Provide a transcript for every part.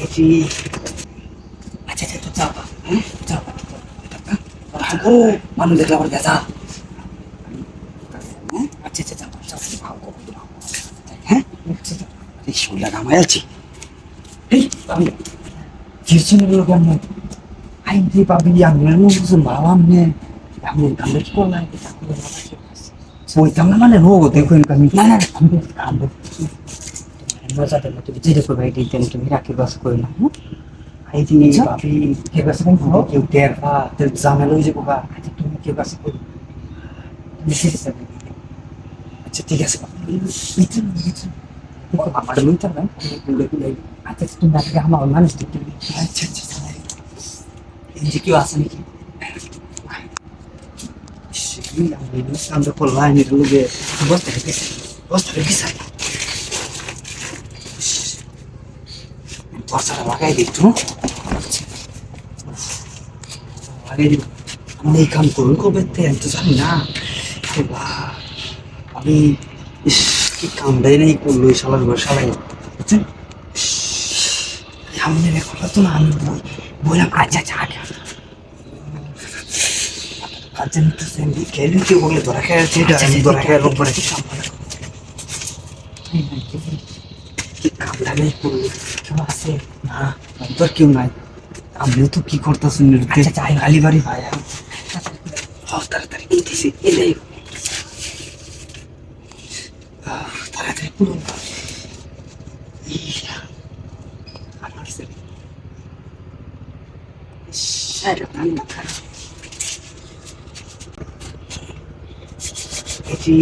এটি আচ্ছা আচ্ছা তো যাবা হ্যাঁ যাবা ও মানুষ দেখলে আবার গেছা হ্যাঁ আচ্ছা আচ্ছা যাবা হ্যাঁ এই শরীরটা ঘামায় আছি এই আমি কিছু কেন আইনটি পাবি আমি ভাবলাম নে আমি কামড়ে কি করলাম বইতাম না মানে রোগ দেখুন আমি না না আমি মজাদের মতো যেটা করবে এটি তুমি রাখি বাস করে না এই যে ভাবি কে বাস করবো কেউ টের পা জামেলা হয়ে যাবো বা তুমি কে বাস করবো আচ্ছা ঠিক আছে আমার লইতাম না আচ্ছা তুমি আজকে আমার মানুষ দেখতে আচ্ছা আচ্ছা এই যে কেউ আছে নাকি আমরা করলাম এটা লোকে বস্তা রেখেছে বস্তাটা লাগাই দিত লাগাই দিব আমি এই কাম করুন কবে আমি তো জানি না আমি কি কামটাই নেই করলো এই সালার ঘর সালাই বুঝছেন আমি কথা তো না আমি বললাম আচ্ছা আচ্ছা আগে আচ্ছা নিতে খেলি কেউ বলে ধরা খেয়ে আছে ধরা খেয়ে রোগ করে কি কামটা নেই করলো কেউ আছে না তোর কেউ নাই আমিও তো কি করতেছি আলি বাড়ি ভাই তাড়াতাড়ি দিতেছি এটাই তাড়াতাড়ি পুরুন আমার এটি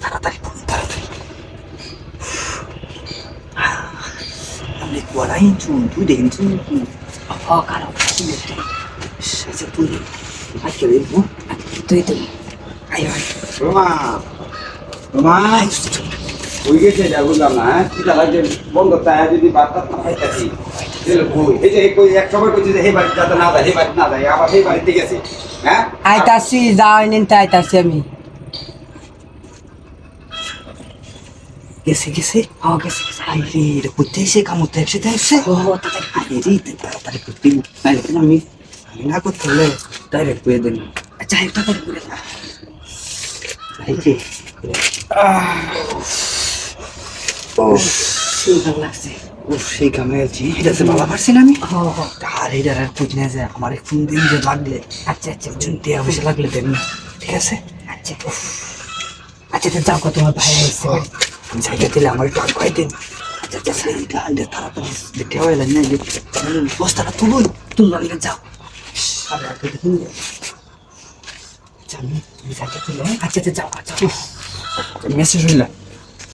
তাড়াতাড়ি পুরুন তাড়াতাড়ি আমি কুয়ারাই তুই দেখুন কারো আচ্ছা তুই আজকে দেখবো তুই তো আই রোমা রোমা ওই গেছে যা বুঝলাম না কিটা লাগে বন্ধ তাই যদি বার্তা না খাইতাছি এই যে এক সময় কইছে যে এই বাড়ি যাতে না যায় এই বাড়ি না যায় আবার এই বাড়িতে গেছে হ্যাঁ আইতাছি যাওয়াই নিন তাই আইতাছি আমি গেছে গেছে গেছে গেছে আই রে এটা করতে এসে কামড়তে একসাথে আসছে তাড়াতাড়ি করতে আমি না করতে হলে ডাইরেক্ট করে দেন আচ্ছা একটা করে করে সেই ভালো লাগছে সেই কামে আছি এটা ভালো পারছি না আমি আর এটা আর খুঁজ না যে আমার ফোন দিন যে লাগলে আচ্ছা আচ্ছা চুনতে অবশ্যই লাগলে দেন না ঠিক আছে আচ্ছা আচ্ছা যাও তোমার ভাই আসছে জায়গা দিলে আমার একটু আগে দিন আচ্ছা আচ্ছা সেইটা তাড়াতাড়ি দেখতে হয় না বস্তাটা তুলুন তুলবার যাও দেখুন জানি জায়গা দিলে আচ্ছা আচ্ছা যাও আচ্ছা মেসেজ হইলা